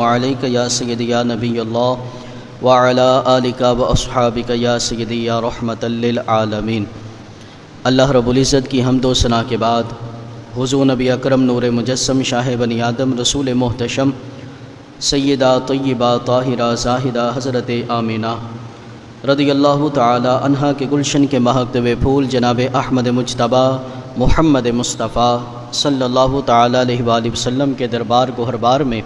علیک یا سیدی یا نبی اللہ وعلی آلک و اصحابک یا سیدی یا رحمت للعالمین۔ اللہ رب العزت کی حمد و ثنا کے بعد حضور نبی اکرم نور مجسم شاہ بنی آدم رسول محتشم سیدہ طیبہ طاہرہ زاہدہ حضرت آمینہ رضی اللہ تعالی عنہا کے گلشن کے مہکتے ہوئے پھول جناب احمد مجتبیٰ محمد مصطفیٰ صلی اللہ تعالی علیہ وآلہ وسلم کے دربار گوہربار میں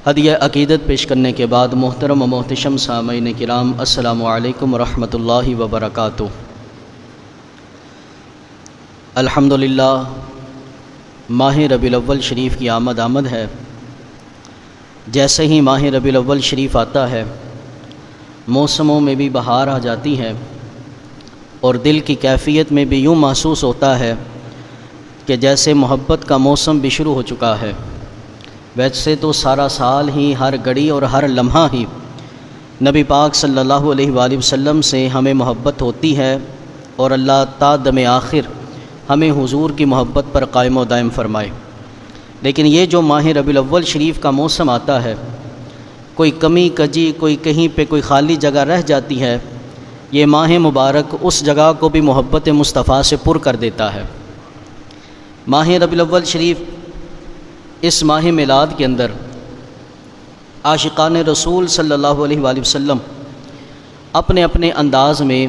ہدیہ عقیدت پیش کرنے کے بعد محترم و محتشم سامعین کرام السلام علیکم ورحمۃ اللہ وبرکاتہ۔ الحمدللہ ماہ ربیع الاول شریف کی آمد ہے۔ جیسے ہی ماہ ربیع الاول شریف آتا ہے موسموں میں بھی بہار آ جاتی ہے اور دل کی کیفیت میں بھی یوں محسوس ہوتا ہے کہ جیسے محبت کا موسم بھی شروع ہو چکا ہے۔ ویسے تو سارا سال ہی ہر گھڑی اور ہر لمحہ ہی نبی پاک صلی اللہ علیہ وآلہ وسلم سے ہمیں محبت ہوتی ہے اور اللہ تا دم آخر ہمیں حضور کی محبت پر قائم و دائم فرمائے، لیکن یہ جو ماہ ربیع الاول شریف کا موسم آتا ہے کوئی کمی کجی کوئی کہیں پہ کوئی خالی جگہ رہ جاتی ہے، یہ ماہ مبارک اس جگہ کو بھی محبت مصطفیٰ سے پر کر دیتا ہے۔ ماہ ربیع الاول شریف اس ماہ میلاد کے اندر عاشقان رسول صلی اللہ علیہ وآلہ وسلم اپنے اپنے انداز میں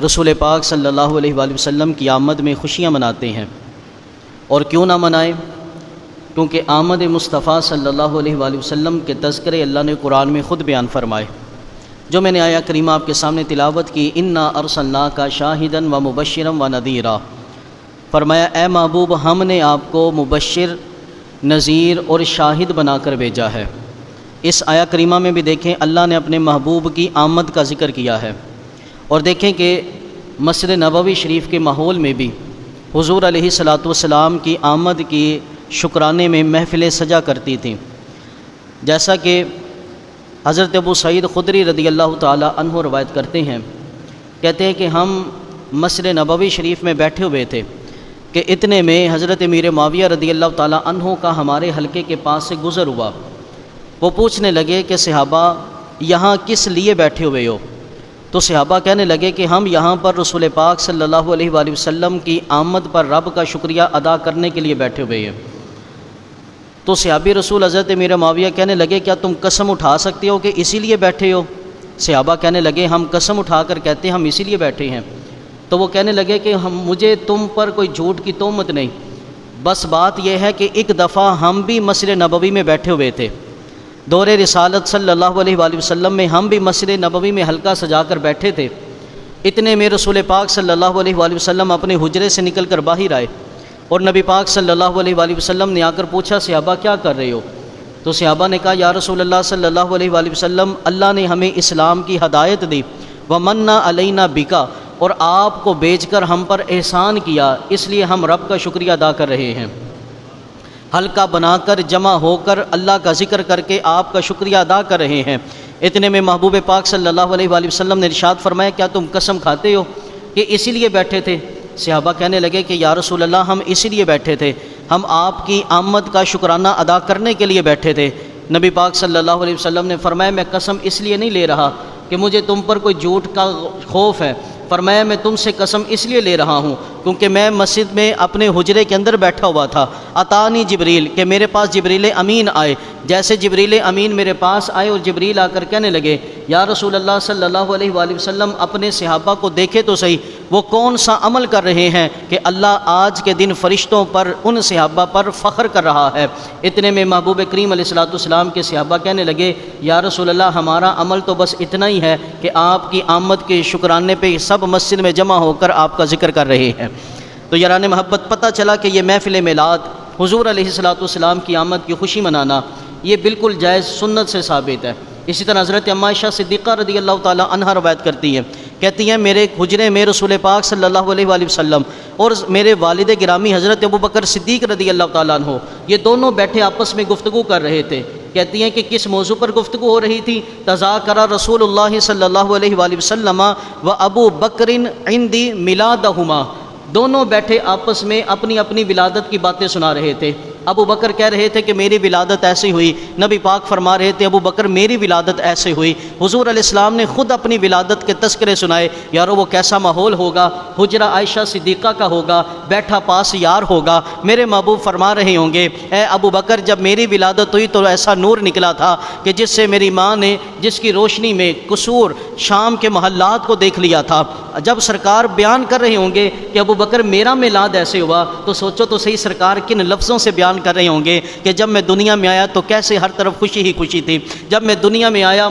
رسول پاک صلی اللہ علیہ وآلہ وسلم کی آمد میں خوشیاں مناتے ہیں، اور کیوں نہ منائیں، کیونکہ آمد مصطفیٰ صلی اللہ علیہ وآلہ وسلم کے تذکرے اللہ نے قرآن میں خود بیان فرمائے۔ جو میں نے آیا کریمہ آپ کے سامنے تلاوت کی، انا ارسلناک شاہدا و مبشرا و نذیرا، فرمایا اے محبوب ہم نے آپ کو مبشر، نذیر اور شاہد بنا کر بھیجا ہے۔ اس آیا کریمہ میں بھی دیکھیں اللہ نے اپنے محبوب کی آمد کا ذکر کیا ہے، اور دیکھیں کہ مسجد نبوی شریف کے ماحول میں بھی حضور علیہ الصلوۃ والسلام کی آمد کی شکرانے میں محفلیں سجا کرتی تھیں، جیسا کہ حضرت ابو سعید خدری رضی اللہ تعالی عنہ روایت کرتے ہیں، کہتے ہیں کہ ہم مسجد نبوی شریف میں بیٹھے ہوئے تھے کہ اتنے میں حضرت امیر معاویہ رضی اللہ تعالی عنہ کا ہمارے حلقے کے پاس سے گزر ہوا۔ وہ پوچھنے لگے کہ صحابہ یہاں کس لیے بیٹھے ہوئے ہو؟ تو صحابہ کہنے لگے کہ ہم یہاں پر رسول پاک صلی اللہ علیہ وآلہ وسلم کی آمد پر رب کا شکریہ ادا کرنے کے لیے بیٹھے ہوئے ہیں۔ تو صحابی رسول حضرت امیر معاویہ کہنے لگے کیا تم قسم اٹھا سکتے ہو کہ اسی لیے بیٹھے ہو؟ صحابہ کہنے لگے ہم قسم اٹھا کر کہتے ہیں ہم اسی لیے بیٹھے ہیں۔ تو وہ کہنے لگے کہ مجھے تم پر کوئی جھوٹ کی تہمت نہیں، بس بات یہ ہے کہ ایک دفعہ ہم بھی مسجد نبوی میں بیٹھے ہوئے تھے، دور رسالت صلی اللہ علیہ وآلہ وسلم میں ہم بھی مسجد نبوی میں حلقہ سجا کر بیٹھے تھے، اتنے میں رسول پاک صلی اللہ علیہ وآلہ وسلم اپنے حجرے سے نکل کر باہر آئے، اور نبی پاک صلی اللہ علیہ وآلہ وسلم نے آ کر پوچھا صحابہ کیا کر رہے ہو؟ تو صحابہ نے کہا یا رسول اللہ صلی اللہ علیہ وآلہ وسلم اللہ نے ہمیں اسلام کی ہدایت دی، ومنا علینا بکا، اور آپ کو بیچ کر ہم پر احسان کیا، اس لیے ہم رب کا شکریہ ادا کر رہے ہیں۔ حلقہ بنا کر جمع ہو کر اللہ کا ذکر کر کے آپ کا شکریہ ادا کر رہے ہیں۔ اتنے میں محبوب پاک صلی اللہ علیہ وآلہ وسلم نے ارشاد فرمایا کیا تم قسم کھاتے ہو کہ اسی لیے بیٹھے تھے؟ صحابہ کہنے لگے کہ یا رسول اللہ ہم اسی لیے بیٹھے تھے، ہم آپ کی آمد کا شکرانہ ادا کرنے کے لیے بیٹھے تھے۔ نبی پاک صلی اللہ علیہ وسلم نے فرمایا میں قسم اس لیے نہیں لے رہا کہ مجھے تم پر کوئی جھوٹ کا خوف ہے، فرمایا میں تم سے قسم اس لیے لے رہا ہوں کیونکہ میں مسجد میں اپنے حجرے کے اندر بیٹھا ہوا تھا، اتانی جبریل، کہ میرے پاس جبریل امین آئے، جیسے جبریل امین میرے پاس آئے اور جبریل آ کر کہنے لگے یا رسول اللہ صلی اللہ علیہ وآلہ وسلم اپنے صحابہ کو دیکھے تو صحیح وہ کون سا عمل کر رہے ہیں کہ اللہ آج کے دن فرشتوں پر ان صحابہ پر فخر کر رہا ہے۔ اتنے میں محبوب کریم علیہ الصلوۃ والسلام کے صحابہ کہنے لگے یا رسول اللہ ہمارا عمل تو بس اتنا ہی ہے کہ آپ کی آمد کے شکرانے پہ سب مسجد میں جمع ہو کر آپ کا ذکر کر رہے ہیں۔ تو یاران محبت پتہ چلا کہ یہ محفل میلاد حضور علیہ الصلوۃ والسلام کی آمد کی خوشی منانا یہ بالکل جائز سنت سے ثابت ہے۔ اسی طرح حضرت اما عائشہ صدیقہ رضی اللہ تعالی عنہا روایت کرتی ہیں، کہتی ہیں میرے حجرے میں رسول پاک صلی اللہ علیہ وآلہ وسلم اور میرے والد گرامی حضرت ابوبکر صدیق رضی اللہ تعالیٰ عنہ یہ دونوں بیٹھے آپس میں گفتگو کر رہے تھے۔ کہتی ہیں کہ کس موضوع پر گفتگو ہو رہی تھی؟ تذاکر رسول اللہ صلی اللہ علیہ وآلہ وسلم و ابو بکر عندی میلادہما، دونوں بیٹھے آپس میں اپنی اپنی ولادت کی باتیں سنا رہے تھے۔ ابو بکر کہہ رہے تھے کہ میری ولادت ایسی ہوئی، نبی پاک فرما رہے تھے ابو بکر میری ولادت ایسے ہوئی۔ حضور علیہ السلام نے خود اپنی ولادت کے تذکرے سنائے، یارو وہ کیسا ماحول ہوگا، حجرہ عائشہ صدیقہ کا ہوگا، بیٹھا پاس یار ہوگا، میرے محبوب فرما رہے ہوں گے اے ابو بکر جب میری ولادت ہوئی تو ایسا نور نکلا تھا کہ جس سے میری ماں نے جس کی روشنی میں قصور شام کے محلات کو دیکھ لیا تھا۔ جب سرکار بیان کر رہے ہوں گے کہ ابو بکر میرا میلاد ایسے ہوا تو سوچو تو صحیح سرکار کن لفظوں سے بیان کر رہے ہوں گے کہ جب میں دنیا میں آیا تو کیسے ہر طرف خوشی ہی خوشی تھی، جب میں دنیا میں آیا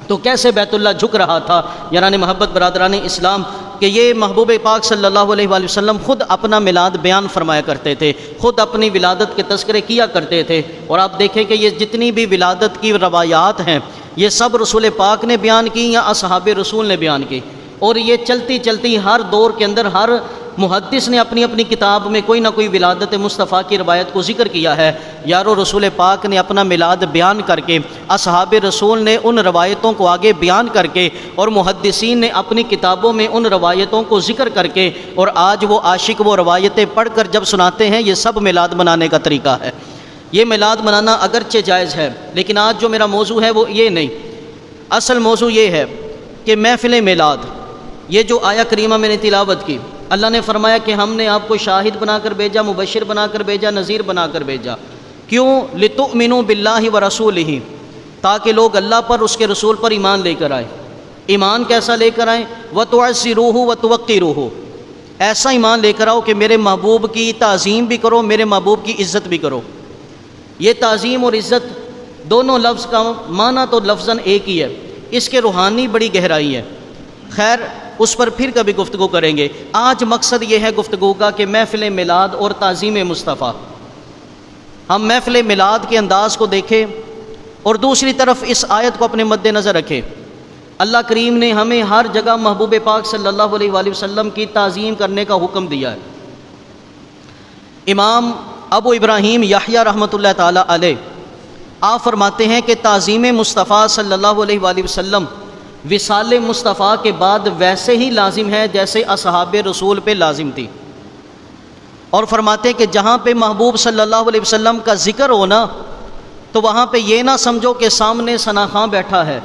تو کیسے بیت اللہ جھک رہا تھا۔ یاران محبت برادران اسلام کہ یہ محبوب پاک صلی اللہ علیہ وآلہ وسلم خود اپنا میلاد بیان فرمایا کرتے تھے، خود اپنی ولادت کے تذکرے کیا کرتے تھے۔ اور آپ دیکھیں کہ یہ جتنی بھی ولادت کی روایات ہیں یہ سب رسول پاک نے بیان کی یا اصحاب رسول نے بیان کی، اور یہ چلتی چلتی ہر دور کے اندر ہر محدث نے اپنی اپنی کتاب میں کوئی نہ کوئی ولادت مصطفیٰ کی روایت کو ذکر کیا ہے۔ یارو رسول پاک نے اپنا میلاد بیان کر کے، اصحاب رسول نے ان روایتوں کو آگے بیان کر کے، اور محدثین نے اپنی کتابوں میں ان روایتوں کو ذکر کر کے، اور آج وہ عاشق وہ روایتیں پڑھ کر جب سناتے ہیں یہ سب میلاد منانے کا طریقہ ہے۔ یہ میلاد منانا اگرچہ جائز ہے، لیکن آج جو میرا موضوع ہے وہ یہ نہیں، اصل موضوع یہ ہے کہ محفل میلاد، یہ جو آیہ کریمہ میں نے تلاوت کی، اللہ نے فرمایا کہ ہم نے آپ کو شاہد بنا کر بھیجا، مبشر بنا کر بھیجا، نذیر بنا کر بھیجا۔ کیوں؟ لِتُؤْمِنُوا بِاللَّهِ وَرَسُولِهِ، تاکہ لوگ اللہ پر اس کے رسول پر ایمان لے کر آئیں۔ ایمان کیسا لے کر آئیں؟ وَتُعَزِّرُوهُ وَتُوَقِّرُوهُ، ایسا ایمان لے کر آؤ کہ میرے محبوب کی تعظیم بھی کرو، میرے محبوب کی عزت بھی کرو۔ یہ تعظیم اور عزت دونوں لفظ کا معنی تو لفظاً ایک ہی ہے، اس کے روحانی بڑی گہرائی ہے، خیر اس پر پھر کبھی گفتگو کریں گے۔ آج مقصد یہ ہے گفتگو کا کہ محفل میلاد اور تعظیم مصطفیٰ، ہم محفل میلاد کے انداز کو دیکھیں اور دوسری طرف اس آیت کو اپنے مد نظر رکھیں۔ اللہ کریم نے ہمیں ہر جگہ محبوب پاک صلی اللہ علیہ وآلہ وسلم کی تعظیم کرنے کا حکم دیا ہے۔ امام ابو ابراہیم یحییٰ رحمۃ اللہ تعالیٰ علیہ آپ فرماتے ہیں کہ تعظیم مصطفیٰ صلی اللہ علیہ وآلہ وسلم وصال مصطفیٰ کے بعد ویسے ہی لازم ہے جیسے اصحاب رسول پہ لازم تھی، اور فرماتے ہیں کہ جہاں پہ محبوب صلی اللہ علیہ وسلم کا ذکر ہونا تو وہاں پہ یہ نہ سمجھو کہ سامنے ثنا خاں بیٹھا ہے،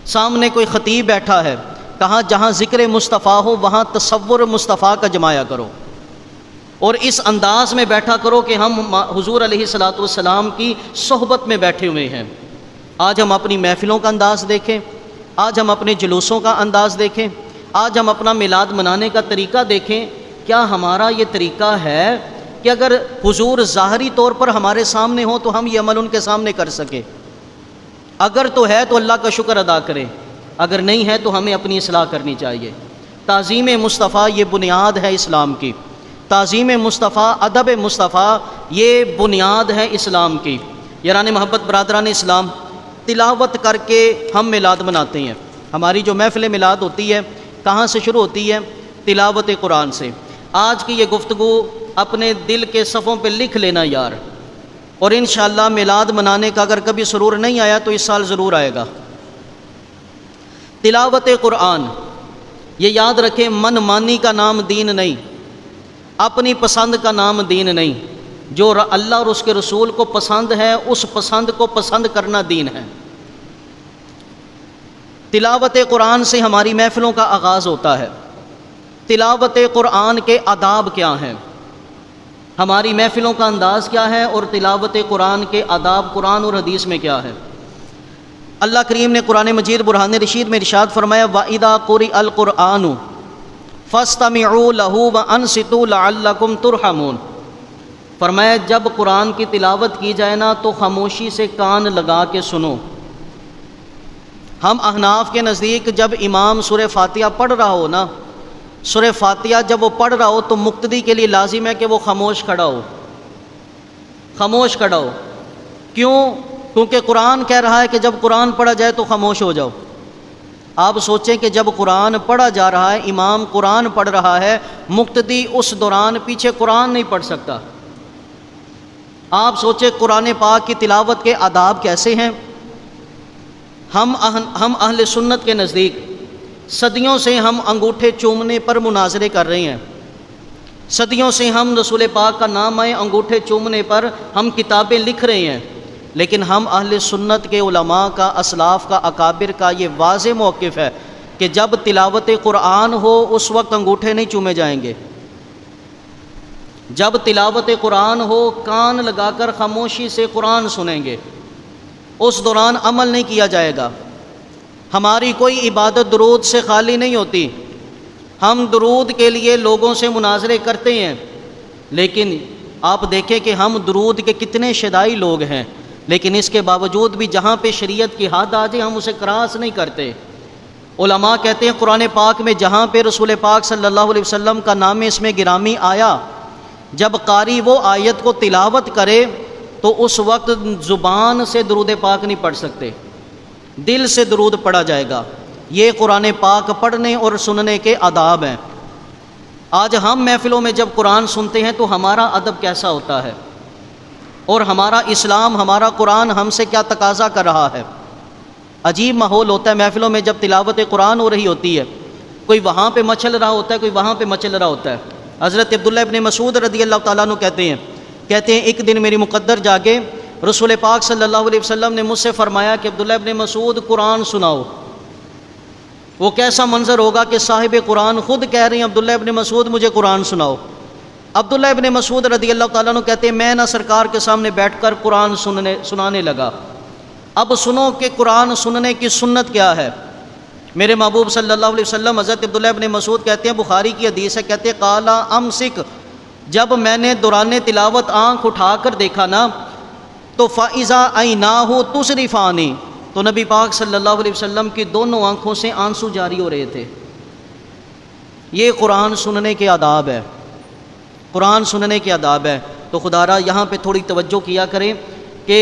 سامنے کوئی خطیب بیٹھا ہے، کہاں جہاں ذکر مصطفیٰ ہو وہاں تصور مصطفیٰ کا جمایا کرو، اور اس انداز میں بیٹھا کرو کہ ہم حضور علیہ الصلوۃ والسلام کی صحبت میں بیٹھے ہوئے ہیں۔ آج ہم اپنی محفلوں کا انداز دیکھیں، آج ہم اپنے جلوسوں کا انداز دیکھیں، آج ہم اپنا میلاد منانے کا طریقہ دیکھیں، کیا ہمارا یہ طریقہ ہے کہ اگر حضور ظاہری طور پر ہمارے سامنے ہو تو ہم یہ عمل ان کے سامنے کر سکیں؟ اگر تو ہے تو اللہ کا شکر ادا کریں، اگر نہیں ہے تو ہمیں اپنی اصلاح کرنی چاہیے۔ تعظیم مصطفیٰ یہ بنیاد ہے اسلام کی، تعظیم مصطفیٰ ادب مصطفیٰ یہ بنیاد ہے اسلام کی۔ یاران محبت برادران اسلام، تلاوت کر کے ہم میلاد مناتے ہیں۔ ہماری جو محفل میلاد ہوتی ہے کہاں سے شروع ہوتی ہے؟ تلاوت قرآن سے۔ آج کی یہ گفتگو اپنے دل کے صفوں پہ لکھ لینا یار، اور انشاءاللہ میلاد منانے کا اگر کبھی سرور نہیں آیا تو اس سال ضرور آئے گا۔ تلاوت قرآن، یہ یاد رکھیں، من مانی کا نام دین نہیں، اپنی پسند کا نام دین نہیں، جو اللہ اور اس کے رسول کو پسند ہے اس پسند کو پسند کرنا دین ہے۔ تلاوت قرآن سے ہماری محفلوں کا آغاز ہوتا ہے۔ تلاوت قرآن کے آداب کیا ہیں، ہماری محفلوں کا انداز کیا ہے، اور تلاوت قرآن کے آداب قرآن اور حدیث میں کیا ہے؟ اللہ کریم نے قرآن مجید برہان رشید میں ارشاد فرمایا وَإِذَا قُرِئَ الْقُرْآنُ فَاسْتَمِعُوا لَهُ وَأَنصِتُوا لَعَلَّكُمْ تُرْحَمُونَ، فرمایا جب قرآن کی تلاوت کی جائے نا تو خاموشی سے کان لگا کے سنو۔ ہم احناف کے نزدیک جب امام سورہ فاتحہ پڑھ رہا ہو نا، سورہ فاتحہ جب وہ پڑھ رہا ہو تو مقتدی کے لیے لازم ہے کہ وہ خاموش کھڑا ہو، خاموش کھڑا ہو۔ کیوں؟ کیونکہ قرآن کہہ رہا ہے کہ جب قرآن پڑھا جائے تو خاموش ہو جاؤ۔ آپ سوچیں کہ جب قرآن پڑھا جا رہا ہے، امام قرآن پڑھ رہا ہے، مقتدی اس دوران پیچھے قرآن نہیں پڑھ سکتا۔ آپ سوچیں قرآن پاک کی تلاوت کے آداب کیسے ہیں۔ ہم اہل سنت کے نزدیک صدیوں سے ہم انگوٹھے چومنے پر مناظرے کر رہے ہیں، صدیوں سے ہم رسول پاک کا نام آئے انگوٹھے چومنے پر ہم کتابیں لکھ رہے ہیں، لیکن ہم اہل سنت کے علماء کا، اسلاف کا، اکابر کا یہ واضح موقف ہے کہ جب تلاوت قرآن ہو اس وقت انگوٹھے نہیں چومے جائیں گے۔ جب تلاوت قرآن ہو کان لگا کر خاموشی سے قرآن سنیں گے، اس دوران عمل نہیں کیا جائے گا۔ ہماری کوئی عبادت درود سے خالی نہیں ہوتی، ہم درود کے لیے لوگوں سے مناظرے کرتے ہیں، لیکن آپ دیکھیں کہ ہم درود کے کتنے شدائی لوگ ہیں، لیکن اس کے باوجود بھی جہاں پہ شریعت کی حد آ جائے ہم اسے کراس نہیں کرتے۔ علماء کہتے ہیں قرآن پاک میں جہاں پہ رسول پاک صلی اللہ علیہ وسلم کا نام اس میں گرامی آیا، جب قاری وہ آیت کو تلاوت کرے تو اس وقت زبان سے درود پاک نہیں پڑھ سکتے، دل سے درود پڑھا جائے گا۔ یہ قرآن پاک پڑھنے اور سننے کے آداب ہیں۔ آج ہم محفلوں میں جب قرآن سنتے ہیں تو ہمارا ادب کیسا ہوتا ہے، اور ہمارا اسلام، ہمارا قرآن ہم سے کیا تقاضا کر رہا ہے۔ عجیب ماحول ہوتا ہے محفلوں میں جب تلاوت قرآن ہو رہی ہوتی ہے، کوئی وہاں پہ مچل رہا ہوتا ہے، کوئی وہاں پہ مچل رہا ہوتا ہے۔ حضرت عبداللہ ابن مسعود رضی اللہ تعالیٰ عنہ کہتے ہیں ایک دن میری مقدر جاگے، رسول پاک صلی اللہ علیہ وسلم نے مجھ سے فرمایا کہ عبداللہ ابن مسعود قرآن سناؤ۔ وہ کیسا منظر ہوگا کہ صاحب قرآن خود کہہ رہے ہیں عبداللہ ابن مسعود مجھے قرآن سناؤ۔ عبداللہ ابن مسعود رضی اللہ تعالیٰ عنہ کہتے ہیں میں نہ سرکار کے سامنے بیٹھ کر قرآن سنانے لگا۔ اب سنو کہ قرآن سننے کی سنت کیا ہے۔ میرے محبوب صلی اللہ علیہ وسلم حضرت عبداللہ ابن مسعود کہتے ہیں، بخاری کی حدیث ہے، کہتے ہیں قالا امسک، جب میں نے دوران تلاوت آنکھ اٹھا کر دیکھا نا تو فاذا عیناہ تذرفان، تو نبی پاک صلی اللہ علیہ وسلم کی دونوں آنکھوں سے آنسو جاری ہو رہے تھے۔ یہ قرآن سننے کے آداب ہے، قرآن سننے کے آداب ہے۔ تو خدا را یہاں پہ تھوڑی توجہ کیا کریں کہ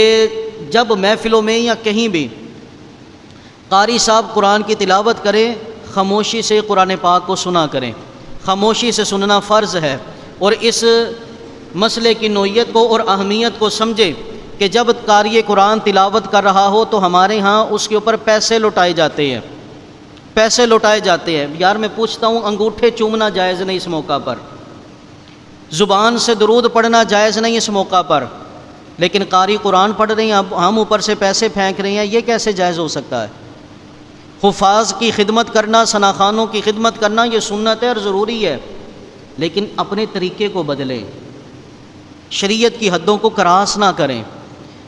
جب محفلوں میں یا کہیں بھی قاری صاحب قرآن کی تلاوت کریں، خاموشی سے قرآن پاک کو سنا کریں۔ خاموشی سے سننا فرض ہے، اور اس مسئلے کی نوعیت کو اور اہمیت کو سمجھے کہ جب قاری قرآن تلاوت کر رہا ہو تو ہمارے ہاں اس کے اوپر پیسے لوٹائے جاتے ہیں، پیسے لوٹائے جاتے ہیں۔ یار میں پوچھتا ہوں، انگوٹھے چومنا جائز نہیں اس موقع پر، زبان سے درود پڑھنا جائز نہیں اس موقع پر، لیکن قاری قرآن پڑھ رہے ہیں، اب ہم اوپر سے پیسے پھینک رہے ہیں، یہ کیسے جائز ہو سکتا ہے؟ حفاظ کی خدمت کرنا، ثناخانوں کی خدمت کرنا یہ سنت ہے اور ضروری ہے، لیکن اپنے طریقے کو بدلیں، شریعت کی حدوں کو کراس نہ کریں۔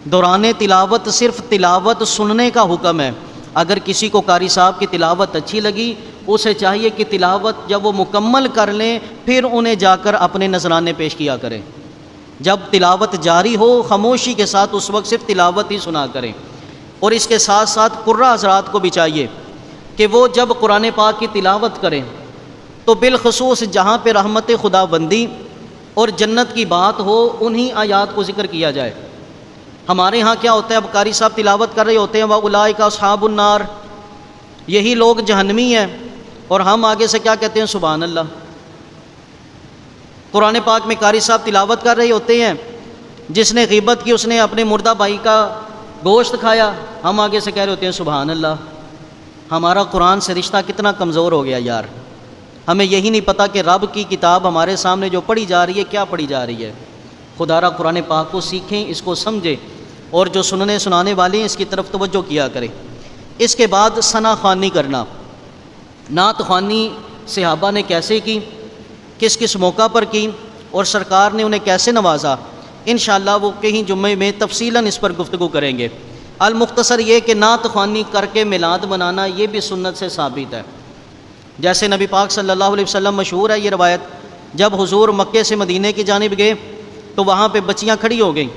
دوران تلاوت صرف تلاوت سننے کا حکم ہے۔ اگر کسی کو قاری صاحب کی تلاوت اچھی لگی، اسے چاہیے کہ تلاوت جب وہ مکمل کر لیں پھر انہیں جا کر اپنے نذرانے پیش کیا کریں۔ جب تلاوت جاری ہو خاموشی کے ساتھ اس وقت صرف تلاوت ہی سنا کریں۔ اور اس کے ساتھ ساتھ قرہ حضرات کو بھی چاہیے کہ وہ جب قرآن پاک کی تلاوت کریں تو بالخصوص جہاں پہ رحمت خدا بندی اور جنت کی بات ہو انہی آیات کو ذکر کیا جائے۔ ہمارے ہاں کیا ہوتا ہے، اب قاری صاحب تلاوت کر رہے ہوتے ہیں وَأُولَٰئِکَ أَصْحَابُ النَّارِ، یہی لوگ جہنمی ہیں، اور ہم آگے سے کیا کہتے ہیں، سبحان اللہ۔ قرآن پاک میں قاری صاحب تلاوت کر رہے ہوتے ہیں، جس نے غیبت کی اس نے اپنے مردہ بھائی کا گوشت کھایا، ہم آگے سے کہہ رہے ہوتے ہیں سبحان اللہ۔ ہمارا قرآن سے رشتہ کتنا کمزور ہو گیا یار، ہمیں یہی نہیں پتہ کہ رب کی کتاب ہمارے سامنے جو پڑھی جا رہی ہے کیا پڑھی جا رہی ہے۔ خدا را قرآن پاک کو سیکھیں، اس کو سمجھیں، اور جو سننے سنانے والے ہیں اس کی طرف توجہ کیا کریں۔ اس کے بعد ثنا خوانی کرنا، نعت خوانی صحابہ نے کیسے کی، کس کس موقع پر کی، اور سرکار نے انہیں کیسے نوازا، انشاءاللہ وہ کہیں جمعے میں تفصیلاً اس پر گفتگو کریں گے۔ المختصر یہ کہ نعت خوانی کر کے میلاد منانا یہ بھی سنت سے ثابت ہے۔ جیسے نبی پاک صلی اللہ علیہ وسلم، مشہور ہے یہ روایت، جب حضور مکے سے مدینے کی جانب گئے تو وہاں پہ بچیاں کھڑی ہو گئیں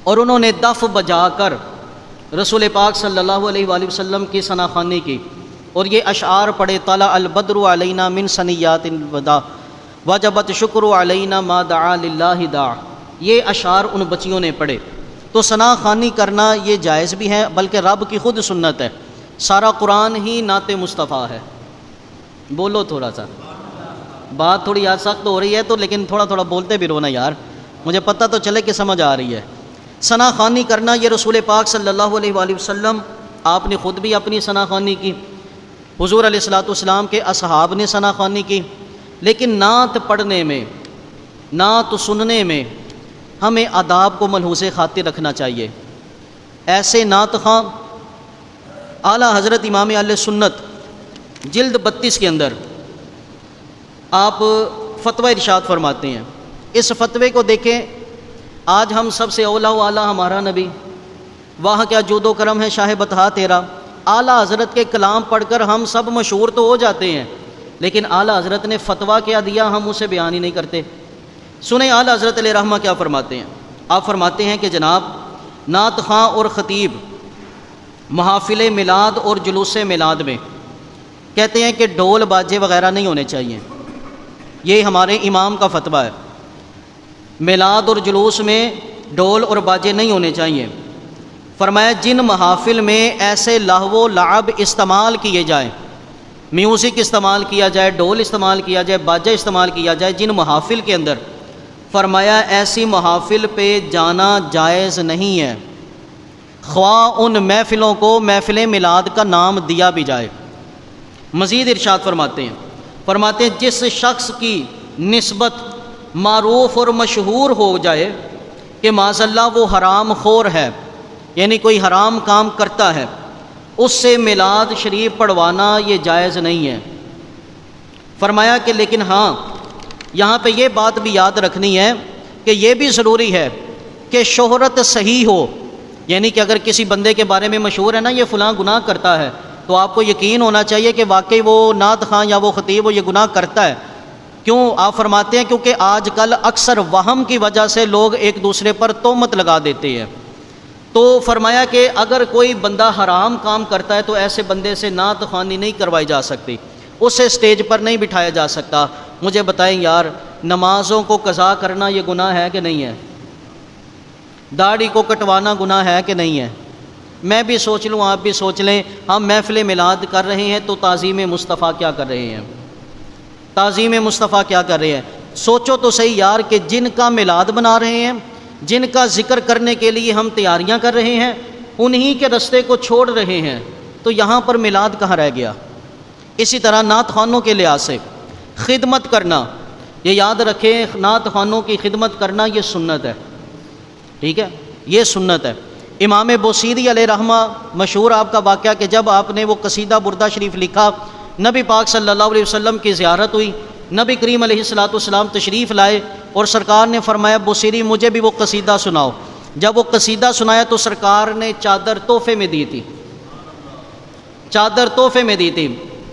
اور انہوں نے دف بجا کر رسول پاک صلی اللہ علیہ وآلہ وسلم کی ثنا خوانی کی، اور یہ اشعار پڑھے، طلع البدر علینا من ثنیات الوداع وجبت شکر علینا ما دعا للہ داع، یہ اشعار ان بچیوں نے پڑھے۔ تو ثنا خوانی کرنا یہ جائز بھی ہے، بلکہ رب کی خود سنت ہے۔ سارا قرآن ہی نعت مصطفیٰ ہے۔ بولو تھوڑا سا، بات تھوڑی آج سخت ہو رہی ہے تو لیکن تھوڑا تھوڑا بولتے بھی رونا یار، مجھے پتہ تو چلے کہ سمجھ آ رہی ہے۔ ثنا خوانی کرنا یہ رسول پاک صلی اللہ علیہ وآلہ وسلم آپ نے خود بھی اپنی ثنا خوانی کی، حضور علیہ الصلوۃ والسلام کے اصحاب نے ثنا خوانی کی، لیکن نعت پڑھنے میں، نعت سننے میں ہمیں آداب کو ملحوظ خاطر رکھنا چاہیے۔ ایسے نعت خواں اعلیٰ حضرت امام اہل سنت جلد 32 کے اندر آپ فتویٰ ارشاد فرماتے ہیں۔ اس فتوے کو دیکھیں، آج ہم سب سے اولا و اعلیٰ ہمارا نبی، واہ کیا جود و کرم ہے شاہ بطحا تیرا۔ اعلیٰ حضرت کے کلام پڑھ کر ہم سب مشہور تو ہو جاتے ہیں، لیکن اعلیٰ حضرت نے فتویٰ کیا دیا ہم اسے بیان ہی نہیں کرتے۔ سنیں اعلیٰ حضرت علیہ رحمہ کیا فرماتے ہیں۔ آپ فرماتے ہیں کہ جناب نعت خواں اور خطیب محافل میلاد اور جلوس میلاد میں کہتے ہیں کہ ڈھول باجے وغیرہ نہیں ہونے چاہیے، یہ ہمارے امام کا فتویٰ ہے۔ میلاد اور جلوس میں ڈھول اور باجے نہیں ہونے چاہیے۔ فرمایا جن محافل میں ایسے لہو و لعب استعمال کیے جائیں، میوزک استعمال کیا جائے، ڈھول استعمال کیا جائے، باجا استعمال کیا جائے جن محافل کے اندر، فرمایا ایسی محافل پہ جانا جائز نہیں ہے، خواہ ان محفلوں کو محفل میلاد کا نام دیا بھی جائے۔ مزید ارشاد فرماتے ہیں جس شخص کی نسبت معروف اور مشہور ہو جائے کہ معاذ اللہ وہ حرام خور ہے، یعنی کوئی حرام کام کرتا ہے، اس سے میلاد شریف پڑھوانا یہ جائز نہیں ہے۔ فرمایا کہ لیکن ہاں یہاں پہ یہ بات بھی یاد رکھنی ہے کہ یہ بھی ضروری ہے کہ شہرت صحیح ہو، یعنی کہ اگر کسی بندے کے بارے میں مشہور ہے نا یہ فلاں گناہ کرتا ہے، تو آپ کو یقین ہونا چاہیے کہ واقعی وہ نعت خواں یا وہ خطیب وہ یہ گناہ کرتا ہے۔ کیوں؟ آپ فرماتے ہیں کیونکہ آج کل اکثر وہم کی وجہ سے لوگ ایک دوسرے پر تہمت لگا دیتے ہیں۔ تو فرمایا کہ اگر کوئی بندہ حرام کام کرتا ہے تو ایسے بندے سے نعت خوانی نہیں کروائی جا سکتی، اسے سٹیج پر نہیں بٹھایا جا سکتا۔ مجھے بتائیں یار، نمازوں کو قضا کرنا یہ گناہ ہے کہ نہیں ہے؟ داڑھی کو کٹوانا گناہ ہے کہ نہیں ہے؟ میں بھی سوچ لوں، آپ بھی سوچ لیں، ہم محفل میلاد کر رہے ہیں تو تعظیم مصطفیٰ کیا کر رہے ہیں؟ تعظیم مصطفیٰ کیا کر رہے ہیں؟ سوچو تو صحیح یار کہ جن کا میلاد بنا رہے ہیں، جن کا ذکر کرنے کے لیے ہم تیاریاں کر رہے ہیں، انہی کے رستے کو چھوڑ رہے ہیں، تو یہاں پر میلاد کہاں رہ گیا؟ اسی طرح نعت خوانوں کے لحاظ سے خدمت کرنا، یہ یاد رکھیں نعت خوانوں کی خدمت کرنا یہ سنت ہے، ٹھیک ہے، یہ سنت ہے۔ امام بوصیری علیہ رحمہ مشہور آپ کا واقعہ کہ جب آپ نے وہ قصیدہ بردہ شریف لکھا، نبی پاک صلی اللہ علیہ وسلم کی زیارت ہوئی، نبی کریم علیہ السلام تشریف لائے اور سرکار نے فرمایا بوصیری مجھے بھی وہ قصیدہ سناؤ۔ جب وہ قصیدہ سنایا تو سرکار نے چادر تحفے میں دی تھی، چادر تحفے میں دی تھی۔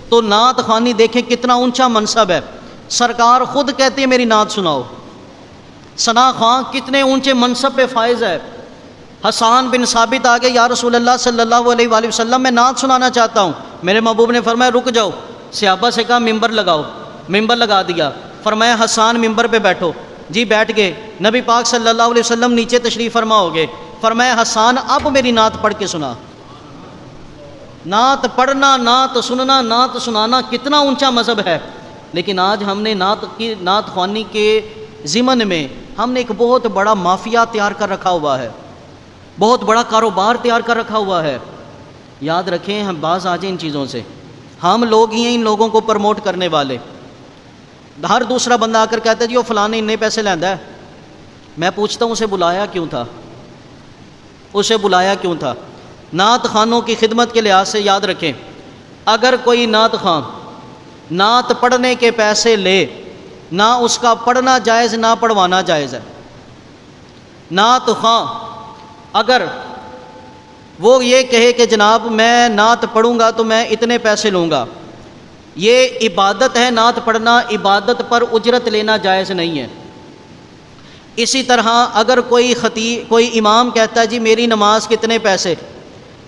تو نعت خوانی دیکھیں کتنا اونچا منصب ہے، سرکار خود کہتے ہیں میری نعت سناؤ۔ ثنا خواں کتنے اونچے منصب پہ فائز ہے۔ حسان بن ثابت آگے یا رسول اللہ صلی اللہ علیہ وآلہ وسلم میں نعت سنانا چاہتا ہوں۔ میرے محبوب نے فرمایا رک جاؤ، صحابہ سے کہا ممبر لگاؤ، ممبر لگا دیا۔ فرمایا حسان ممبر پہ بیٹھو، جی بیٹھ گئے۔ نبی پاک صلی اللہ علیہ وسلم نیچے تشریف فرما ہو گئے۔ فرمایا حسان اب میری نعت پڑھ کے سنا۔ نعت پڑھنا، نعت سننا، نعت سنانا کتنا اونچا مذہب ہے، لیکن آج ہم نے نعت خوانی کے ضمن میں ہم نے ایک بہت بڑا مافیا تیار کر رکھا ہوا ہے، بہت بڑا کاروبار تیار کر رکھا ہوا ہے۔ یاد رکھیں ہم باز آ جائیں ان چیزوں سے، ہم لوگ ہی ہیں ان لوگوں کو پروموٹ کرنے والے۔ ہر دوسرا بندہ آ کر کہتا ہے جی وہ فلانے اتنے پیسے لیندا ہے، میں پوچھتا ہوں اسے بلایا کیوں تھا، اسے بلایا کیوں تھا؟ نعت خوانوں کی خدمت کے لحاظ سے یاد رکھیں اگر کوئی نعت خوان نعت پڑھنے کے پیسے لے، نہ اس کا پڑھنا جائز نہ پڑھوانا جائز ہے۔ نعت خواں اگر وہ یہ کہے کہ جناب میں نعت پڑھوں گا تو میں اتنے پیسے لوں گا، یہ عبادت ہے، نعت پڑھنا عبادت پر اجرت لینا جائز نہیں ہے۔ اسی طرح اگر کوئی امام کہتا ہے جی میری نماز کتنے پیسے،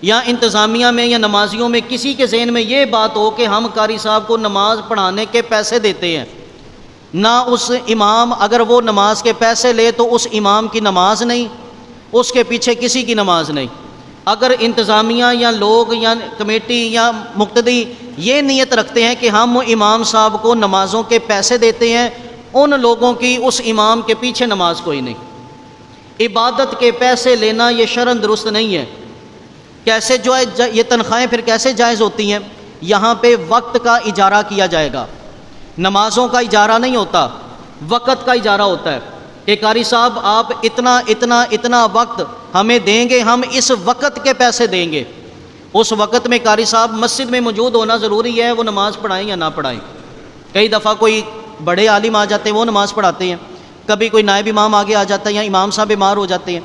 یا انتظامیہ میں یا نمازیوں میں کسی کے ذہن میں یہ بات ہو کہ ہم قاری صاحب کو نماز پڑھانے کے پیسے دیتے ہیں، نہ اس امام اگر وہ نماز کے پیسے لے تو اس امام کی نماز نہیں، اس کے پیچھے کسی کی نماز نہیں۔ اگر انتظامیہ یا لوگ یا کمیٹی یا مقتدی یہ نیت رکھتے ہیں کہ ہم امام صاحب کو نمازوں کے پیسے دیتے ہیں، ان لوگوں کی اس امام کے پیچھے نماز کوئی نہیں۔ عبادت کے پیسے لینا یہ شرعاً درست نہیں ہے۔ کیسے جو ہے یہ تنخواہیں پھر کیسے جائز ہوتی ہیں؟ یہاں پہ وقت کا اجارہ کیا جائے گا، نمازوں کا اجارہ نہیں ہوتا، وقت کا اجارہ ہوتا ہے کہ قاری صاحب آپ اتنا وقت ہمیں دیں گے، ہم اس وقت کے پیسے دیں گے۔ اس وقت میں قاری صاحب مسجد میں موجود ہونا ضروری ہے، وہ نماز پڑھائیں یا نہ پڑھائیں۔ کئی دفعہ کوئی بڑے عالم آ جاتے ہیں، وہ نماز پڑھاتے ہیں، کبھی کوئی نائب امام آگے آ جاتا ہے یا امام صاحب بیمار ہو جاتے ہیں،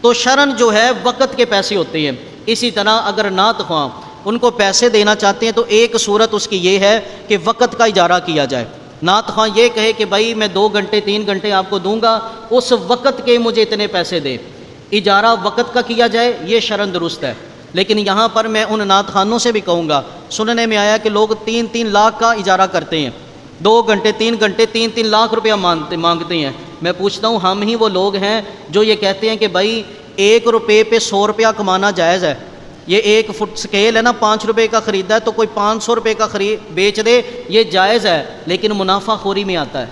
تو شرعاً جو ہے وقت کے پیسے ہوتے ہیں۔ اسی طرح اگر نعت خواں ان کو پیسے دینا چاہتے ہیں تو ایک صورت اس کی یہ ہے کہ وقت کا اجارہ کیا جائے۔ نعت خواں یہ کہے کہ بھائی میں 2 گھنٹے 3 گھنٹے آپ کو دوں گا، اس وقت کے مجھے اتنے پیسے دے، اجارہ وقت کا کیا جائے، یہ شرعاً درست ہے۔ لیکن یہاں پر میں ان نعت خوانوں سے بھی کہوں گا، سننے میں آیا کہ لوگ 3-3 لاکھ کا اجارہ کرتے ہیں، 2 گھنٹے 3 گھنٹے 3-3 لاکھ روپیہ مانگتے ہیں۔ میں پوچھتا ہوں ہم ہی وہ لوگ ہیں جو یہ کہتے ہیں کہ بھائی 1 روپے پہ 100 روپیہ کمانا جائز ہے، یہ 1 فٹ سکیل ہے نا 5 روپے کا خریدا ہے تو کوئی 500 روپے کا بیچ دے، یہ جائز ہے، لیکن منافع خوری میں آتا ہے۔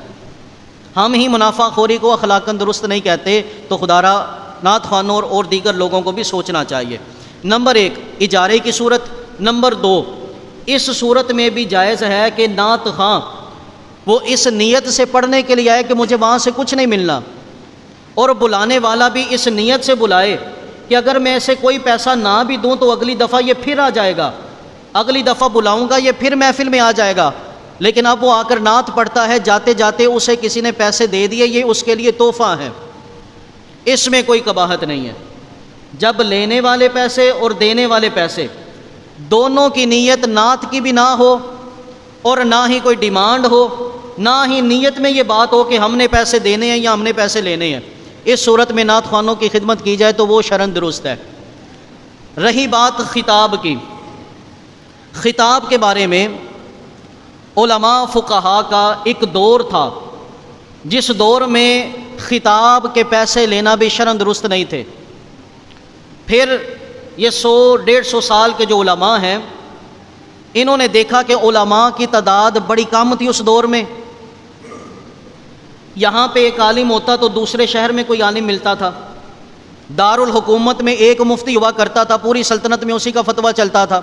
ہم ہی منافع خوری کو اخلاقاً درست نہیں کہتے، تو خدا را نعت خوانوں اور دیگر لوگوں کو بھی سوچنا چاہیے۔ نمبر 1 اجارے کی صورت۔ نمبر 2 اس صورت میں بھی جائز ہے کہ نعت خواں وہ اس نیت سے پڑھنے کے لیے آئے کہ مجھے وہاں سے کچھ نہیں ملنا، اور بلانے والا بھی اس نیت سے بلائے کہ اگر میں اسے کوئی پیسہ نہ بھی دوں تو اگلی دفعہ یہ پھر آ جائے گا، اگلی دفعہ بلاؤں گا یہ پھر محفل میں آ جائے گا۔ لیکن اب وہ آ کر نعت پڑھتا ہے، جاتے جاتے اسے کسی نے پیسے دے دیے، یہ اس کے لیے تحفہ ہے، اس میں کوئی قباحت نہیں ہے۔ جب لینے والے پیسے اور دینے والے پیسے دونوں کی نیت نعت کی بھی نہ ہو اور نہ ہی کوئی ڈیمانڈ ہو، نہ ہی نیت میں یہ بات ہو کہ ہم نے پیسے دینے ہیں یا ہم نے پیسے لینے ہیں، اس صورت میں نعت خوانوں کی خدمت کی جائے تو وہ شرعاً درست ہے۔ رہی بات خطاب کی، خطاب کے بارے میں علماء فقہا کا ایک دور تھا جس دور میں خطاب کے پیسے لینا بھی شرعاً درست نہیں تھے۔ پھر یہ 100-150 سال کے جو علماء ہیں، انہوں نے دیکھا کہ علماء کی تعداد بڑی کم تھی اس دور میں، یہاں پہ ایک عالم ہوتا تو دوسرے شہر میں کوئی عالم ملتا تھا، دارالحکومت میں ایک مفتی ہوا کرتا تھا، پوری سلطنت میں اسی کا فتویٰ چلتا تھا،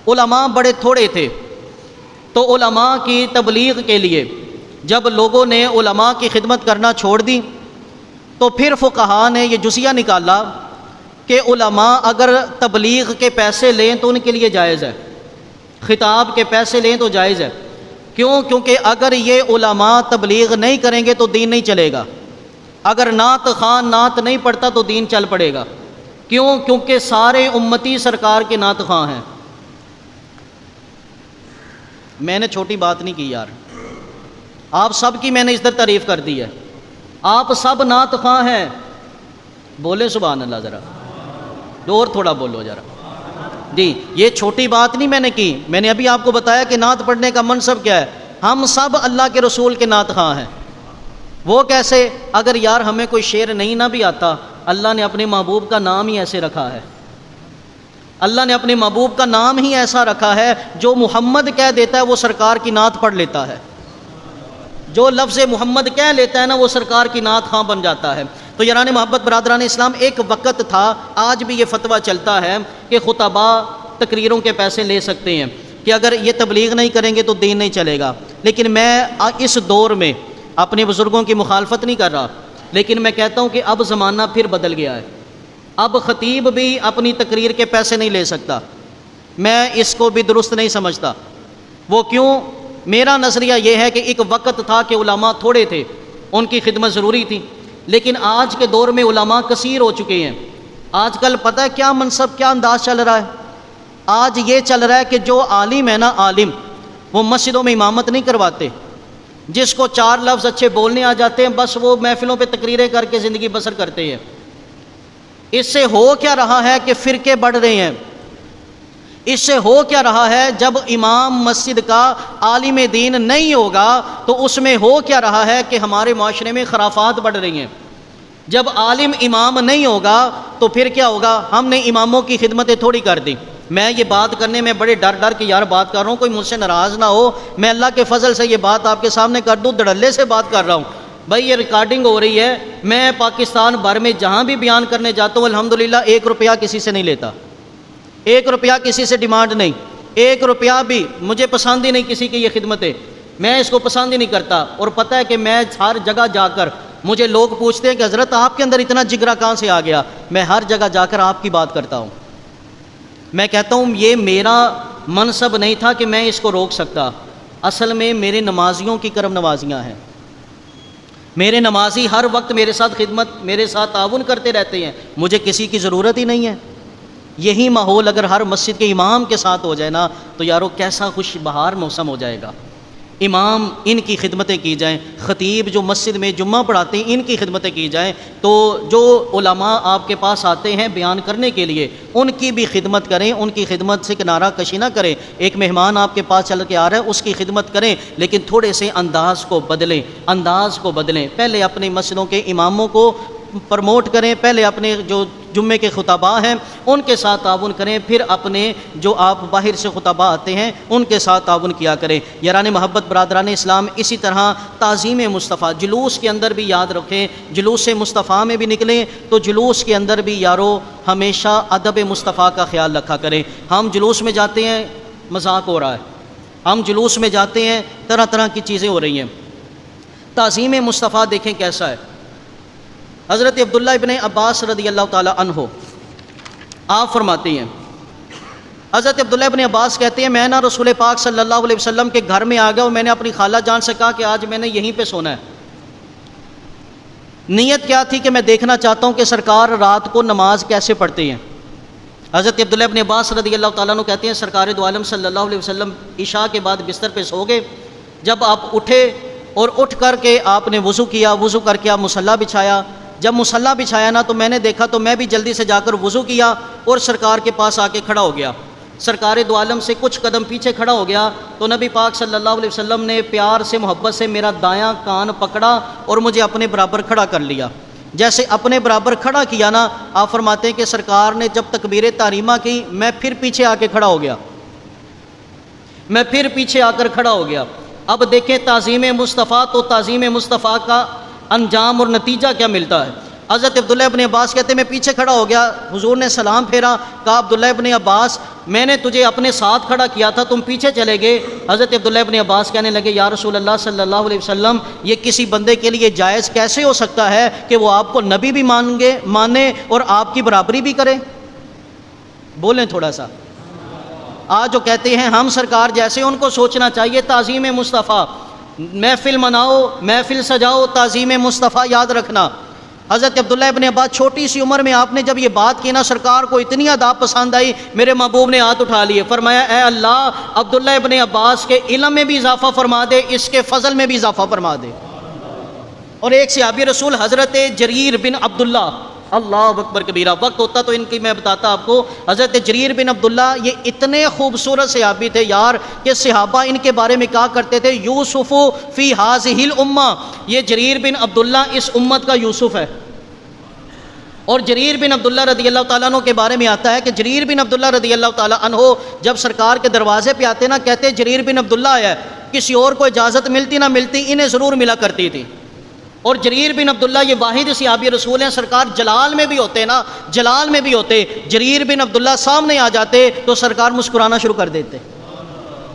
علماء بڑے تھوڑے تھے۔ تو علماء کی تبلیغ کے لیے جب لوگوں نے علماء کی خدمت کرنا چھوڑ دی تو پھر فقہا نے یہ جزیہ نکالا کہ علماء اگر تبلیغ کے پیسے لیں تو ان کے لیے جائز ہے، خطاب کے پیسے لیں تو جائز ہے۔ کیوں؟ کیونکہ اگر یہ علماء تبلیغ نہیں کریں گے تو دین نہیں چلے گا، اگر نعت خواں نعت نہیں پڑھتا تو دین چل پڑے گا۔ کیوں؟ کیونکہ سارے امتی سرکار کے نعت خواں ہیں۔ میں نے چھوٹی بات نہیں کی یار، آپ سب کی میں نے اس طرح تعریف کر دی ہے، آپ سب نعت خواں ہیں، بولے سبحان اللہ، ذرا اور تھوڑا بولو ذرا جی۔ یہ چھوٹی بات نہیں میں نے کی، میں نے ابھی آپ کو بتایا کہ نعت پڑھنے کا منصب کیا ہے، ہم سب اللہ کے رسول کے نعت خواں ہیں۔ وہ کیسے؟ اگر یار ہمیں کوئی شعر نہیں نہ بھی آتا، اللہ نے اپنے محبوب کا نام ہی ایسے رکھا ہے، اللہ نے اپنے محبوب کا نام ہی ایسا رکھا ہے، جو محمد کہہ دیتا ہے وہ سرکار کی نعت پڑھ لیتا ہے، جو لفظ محمد کہہ لیتا ہے نا وہ سرکار کی نعت خواں بن جاتا ہے۔ تو یاران محبت برادران اسلام، ایک وقت تھا، آج بھی یہ فتویٰ چلتا ہے کہ خطبا تقریروں کے پیسے لے سکتے ہیں، کہ اگر یہ تبلیغ نہیں کریں گے تو دین نہیں چلے گا۔ لیکن میں اس دور میں اپنے بزرگوں کی مخالفت نہیں کر رہا، لیکن میں کہتا ہوں کہ اب زمانہ پھر بدل گیا ہے، اب خطیب بھی اپنی تقریر کے پیسے نہیں لے سکتا، میں اس کو بھی درست نہیں سمجھتا۔ وہ کیوں؟ میرا نظریہ یہ ہے کہ ایک وقت تھا کہ علماء تھوڑے تھے، ان کی خدمت ضروری تھی، لیکن آج کے دور میں علماء کثیر ہو چکے ہیں۔ آج کل پتہ ہے کیا منصب، کیا انداز چل رہا ہے؟ آج یہ چل رہا ہے کہ جو عالم ہے نا، عالم، وہ مسجدوں میں امامت نہیں کرواتے، جس کو 4 لفظ اچھے بولنے آ جاتے ہیں بس وہ محفلوں پہ تقریریں کر کے زندگی بسر کرتے ہیں۔ اس سے ہو کیا رہا ہے کہ فرقے بڑھ رہے ہیں، اس سے ہو کیا رہا ہے؟ جب امام مسجد کا عالم دین نہیں ہوگا تو اس میں ہو کیا رہا ہے کہ ہمارے معاشرے میں خرافات بڑھ رہی ہیں۔ جب عالم امام نہیں ہوگا تو پھر کیا ہوگا؟ ہم نے اماموں کی خدمتیں تھوڑی کر دی۔ میں یہ بات کرنے میں بڑے ڈر کے یار بات کر رہا ہوں، کوئی مجھ سے ناراض نہ ہو، میں اللہ کے فضل سے یہ بات آپ کے سامنے کر دوں، دھڑلے سے بات کر رہا ہوں بھائی، یہ ریکارڈنگ ہو رہی ہے، میں پاکستان بھر میں جہاں بھی بیان کرنے جاتا ہوں الحمدللہ 1 روپیہ کسی سے نہیں لیتا، 1 روپیہ کسی سے ڈیمانڈ نہیں، 1 روپیہ بھی مجھے پسند ہی نہیں کسی کی یہ خدمتیں، میں اس کو پسند ہی نہیں کرتا، اور پتہ ہے کہ میں ہر جگہ جا کر مجھے لوگ پوچھتے ہیں کہ حضرت آپ کے اندر اتنا جگرا کہاں سے آ گیا؟ میں ہر جگہ جا کر آپ کی بات کرتا ہوں۔ میں کہتا ہوں یہ میرا منصب نہیں تھا کہ میں اس کو روک سکتا، اصل میں میرے نمازیوں کی کرم نوازیاں ہیں، میرے نمازی ہر وقت میرے ساتھ خدمت، میرے ساتھ تعاون کرتے رہتے ہیں، مجھے کسی کی ضرورت ہی نہیں ہے۔ یہی ماحول اگر ہر مسجد کے امام کے ساتھ ہو جائے نا تو یارو کیسا خوش بہار موسم ہو جائے گا۔ امام ان کی خدمتیں کی جائیں، خطیب جو مسجد میں جمعہ پڑھاتے ہیں ان کی خدمتیں کی جائیں، تو جو علماء آپ کے پاس آتے ہیں بیان کرنے کے لیے ان کی بھی خدمت کریں، ان کی خدمت سے کنارہ کشی نہ کریں۔ ایک مہمان آپ کے پاس چل کے آ رہا ہے اس کی خدمت کریں، لیکن تھوڑے سے انداز کو بدلیں۔ پہلے اپنے مسجدوں کے اماموں کو پروموٹ کریں، پہلے اپنے جو جمعے کے خطباء ہیں ان کے ساتھ تعاون کریں، پھر اپنے جو آپ باہر سے خطباء آتے ہیں ان کے ساتھ تعاون کیا کریں۔ یاران محبت برادران اسلام، اسی طرح تعظیم مصطفیٰ، جلوس کے اندر بھی یاد رکھیں، جلوس مصطفیٰ میں بھی نکلیں تو جلوس کے اندر بھی یارو ہمیشہ ادب مصطفیٰ کا خیال رکھا کریں۔ ہم جلوس میں جاتے ہیں مذاق ہو رہا ہے، ہم جلوس میں جاتے ہیں طرح طرح کی چیزیں ہو رہی ہیں۔ تعظیم مصطفیٰ دیکھیں کیسا ہے۔ حضرت عبداللہ ابن عباس رضی اللہ تعالی عنہ آپ فرماتے ہیں، حضرت عبداللہ ابن عباس کہتے ہیں میں نا رسول پاک صلی اللہ علیہ وسلم کے گھر میں آ گیا اور میں نے اپنی خالہ جان سے کہا کہ آج میں نے یہیں پہ سونا ہے۔ نیت کیا تھی کہ میں دیکھنا چاہتا ہوں کہ سرکار رات کو نماز کیسے پڑھتے ہیں۔ حضرت عبداللہ ابن عباس رضی اللہ تعالیٰ عنہ کہتے ہیں سرکار دو عالم صلی اللہ علیہ وسلم عشاء کے بعد بستر پہ سو گئے، جب آپ اٹھے اور اٹھ کر کے آپ نے وضو کیا، وضو کر کے آپ مصلی بچھایا، جب مصلی بچھایا نا تو میں نے دیکھا تو میں بھی جلدی سے جا کر وضو کیا اور سرکار کے پاس آ کے کھڑا ہو گیا۔ سرکار دو عالم سے کچھ قدم پیچھے کھڑا ہو گیا تو نبی پاک صلی اللہ علیہ وسلم نے پیار سے محبت سے میرا دایاں کان پکڑا اور مجھے اپنے برابر کھڑا کر لیا۔ جیسے اپنے برابر کھڑا کیا نا، آپ فرماتے ہیں کہ سرکار نے جب تکبیر تحریمہ کی میں پھر پیچھے آ کے کھڑا ہو گیا، میں پھر پیچھے آ کر کھڑا ہو گیا۔ اب دیکھیں تعظیم مصطفیٰ، تو تعظیم مصطفیٰ کا انجام اور نتیجہ کیا ملتا ہے۔ حضرت عبداللہ ابن عباس کہتے ہیں میں پیچھے کھڑا ہو گیا، حضور نے سلام پھیرا، کہا عبداللہ ابن عباس میں نے تجھے اپنے ساتھ کھڑا کیا تھا، تم پیچھے چلے گئے۔ حضرت عبداللہ ابن عباس کہنے لگے یا رسول اللہ صلی اللہ علیہ وسلم، یہ کسی بندے کے لیے جائز کیسے ہو سکتا ہے کہ وہ آپ کو نبی بھی مانے اور آپ کی برابری بھی کرے؟ بولیں تھوڑا سا۔ آج جو کہتے ہیں ہم سرکار جیسے، ان کو سوچنا چاہیے تعظیم مصطفیٰ، محفل مناؤ، محفل سجاؤ، تعظیم مصطفیٰ یاد رکھنا۔ حضرت عبداللہ ابن عباس چھوٹی سی عمر میں آپ نے جب یہ بات کی نا، سرکار کو اتنی اداب پسند آئی، میرے محبوب نے ہاتھ اٹھا لیے، فرمایا اے اللہ عبداللہ ابن عباس کے علم میں بھی اضافہ فرما دے، اس کے فضل میں بھی اضافہ فرما دے۔ اور ایک صحابی رسول حضرت جریر بن عبداللہ، اللہ اکبر کبیرہ، وقت ہوتا تو ان کی میں بتاتا آپ کو۔ حضرت جریر بن عبداللہ یہ اتنے خوبصورت صحابی تھے یار کہ صحابہ ان کے بارے میں کہا کرتے تھے یوسف فی ہذہ الامہ، یہ جریر بن عبداللہ اس امت کا یوسف ہے۔ اور جریر بن عبداللہ رضی اللہ تعالیٰ عنہ کے بارے میں آتا ہے کہ جریر بن عبداللہ رضی اللہ تعالیٰ عنہ جب سرکار کے دروازے پہ آتے نا، کہتے جریر بن عبداللہ آیا ہے، کسی اور کو اجازت ملتی نہ ملتی انہیں ضرور ملا کرتی تھی۔ اور جریر بن عبداللہ یہ واحد صحابی رسول ہیں، سرکار جلال میں بھی ہوتے نا، جلال میں بھی ہوتے، جریر بن عبداللہ سامنے آ جاتے تو سرکار مسکرانا شروع کر دیتے۔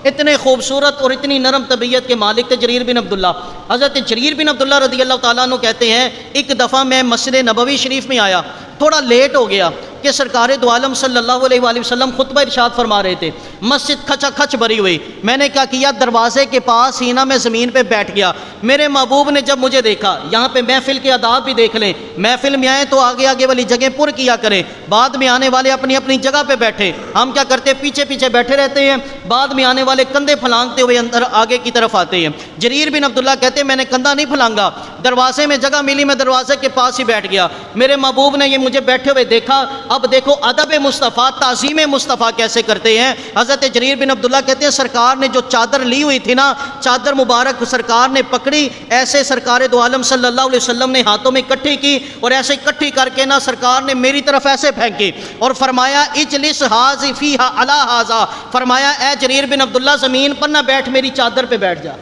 اتنے خوبصورت اور اتنی نرم طبیعت کے مالک تھے جریر بن عبداللہ۔ حضرت جریر بن عبداللہ رضی اللہ تعالیٰ عنہ کہتے ہیں ایک دفعہ میں مسجد نبوی شریف میں آیا، تھوڑا لیٹ ہو گیا کہ سرکار دو عالم صلی اللہ علیہ وآلہ وسلم خطبہ ارشاد فرما رہے تھے، مسجد کھچا کھچ بھری ہوئی، میں نے کیا کیا دروازے کے پاس ہی نا میں زمین پہ بیٹھ گیا۔ میرے محبوب نے جب مجھے دیکھا، یہاں پہ محفل کے آداب بھی دیکھ لیں، محفل میں آئے تو آگے آگے والی جگہ پر کیا کریں، بعد میں آنے والے اپنی اپنی جگہ پہ بیٹھے، ہم کیا کرتے پیچھے پیچھے بیٹھے رہتے ہیں، بعد میں آنے والے کندھے پھلانگتے ہوئے اندر آگے کی طرف آتے ہیں۔ جریر بن عبداللہ کہتے ہیں میں نے کندھا نہیں پھلانگا، دروازے میں جگہ ملی میں دروازے کے پاس ہی بیٹھ گیا۔ میرے محبوب نے یہ مجھے بیٹھے ہوئے دیکھا۔ اب دیکھو ادب مصطفیٰ، تعظیم مصطفیٰ کیسے کرتے ہیں۔ حضرت جریر بن عبداللہ کہتے ہیں سرکار نے جو چادر لی ہوئی تھی نا، چادر مبارک سرکار نے پکڑی، ایسے سرکار دو عالم صلی اللہ علیہ وسلم نے ہاتھوں میں اکٹھی کی اور ایسے اکٹھی کر کے نا سرکار نے میری طرف ایسے پھینکی اور فرمایا اجلس ھذ فیھا علی ھذا، فرمایا اے جریر بن عبداللہ زمین پر نہ بیٹھ، میری چادر پہ بیٹھ جا،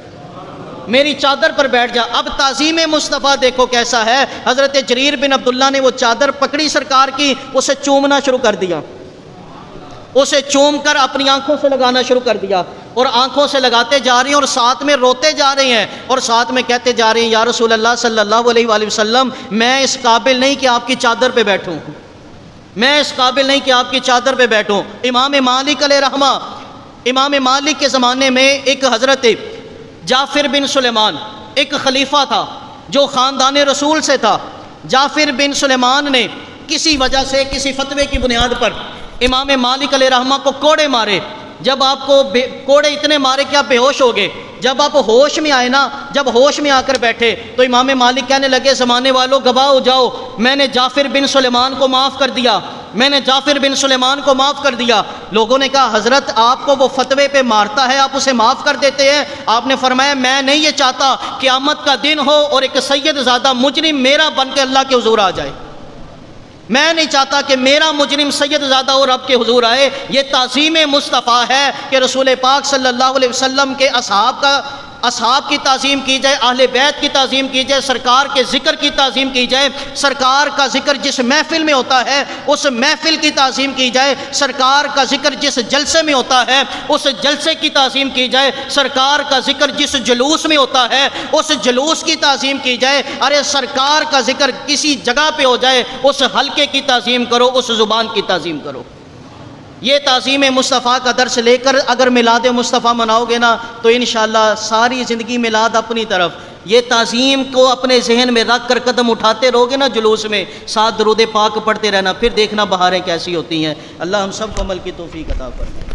میری چادر پر بیٹھ جا۔ اب تعظیم مصطفیٰ دیکھو کیسا ہے۔ حضرت جریر بن عبداللہ نے وہ چادر پکڑی سرکار کی، اسے چومنا شروع کر دیا، اسے چوم کر اپنی آنکھوں سے لگانا شروع کر دیا۔ اور آنکھوں سے لگاتے جا رہے ہیں اور ساتھ میں روتے جا رہے ہیں اور ساتھ میں کہتے جا رہے ہیں یا رسول اللہ صلی اللہ علیہ وآلہ وسلم میں اس قابل نہیں کہ آپ کی چادر پہ بیٹھوں، میں اس قابل نہیں کہ آپ کی چادر پہ بیٹھوں۔ امام مالک علیہ رحمہ، امام مالک کے زمانے میں ایک حضرت جعفر بن سلیمان ایک خلیفہ تھا جو خاندان رسول سے تھا۔ جعفر بن سلیمان نے کسی وجہ سے کسی فتوے کی بنیاد پر امام مالک علیہ رحمہ کو کوڑے مارے۔ جب آپ کو کوڑے اتنے مارے کہ آپ بے ہوش ہو گئے، جب آپ ہوش میں آئے نا، جب ہوش میں آ کر بیٹھے تو امام مالک کہنے لگے زمانے والوں گواہ ہو جاؤ، میں نے جعفر بن سلیمان کو معاف کر دیا، میں نے جعفر بن سلیمان کو معاف کر دیا۔ لوگوں نے کہا حضرت آپ کو وہ فتوے پہ مارتا ہے آپ اسے معاف کر دیتے ہیں؟ آپ نے فرمایا میں نہیں یہ چاہتا قیامت کا دن ہو اور ایک سید زادہ مجرم میرا بن کے اللہ کے حضور آ جائے، میں نہیں چاہتا کہ میرا مجرم سید زادہ اور رب کے حضور آئے۔ یہ تعظیم مصطفیٰ ہے کہ رسول پاک صلی اللہ علیہ وسلم کے اصحاب کی تعظیم کی جائے، اہل بیت کی تعظیم کی جائے، سرکار کے ذکر کی تعظیم کی جائے، سرکار کا ذکر جس محفل میں ہوتا ہے اس محفل کی تعظیم کی جائے، سرکار کا ذکر جس جلسے میں ہوتا ہے اس جلسے کی تعظیم کی جائے، سرکار کا ذکر جس جلوس میں ہوتا ہے اس جلوس کی تعظیم کی جائے۔ ارے سرکار کا ذکر کسی جگہ پہ ہو جائے اس حلقے کی تعظیم کرو، اس زبان کی تعظیم کرو۔ یہ تعظیم مصطفیٰ کا درس لے کر اگر میلاد مصطفیٰ مناؤ گے نا تو انشاءاللہ ساری زندگی میلاد اپنی طرف، یہ تعظیم کو اپنے ذہن میں رکھ کر قدم اٹھاتے رہو گے نا جلوس میں، ساتھ درود پاک پڑھتے رہنا، پھر دیکھنا بہاریں کیسی ہوتی ہیں۔ اللہ ہم سب کو عمل کی توفیق عطا فرمائے۔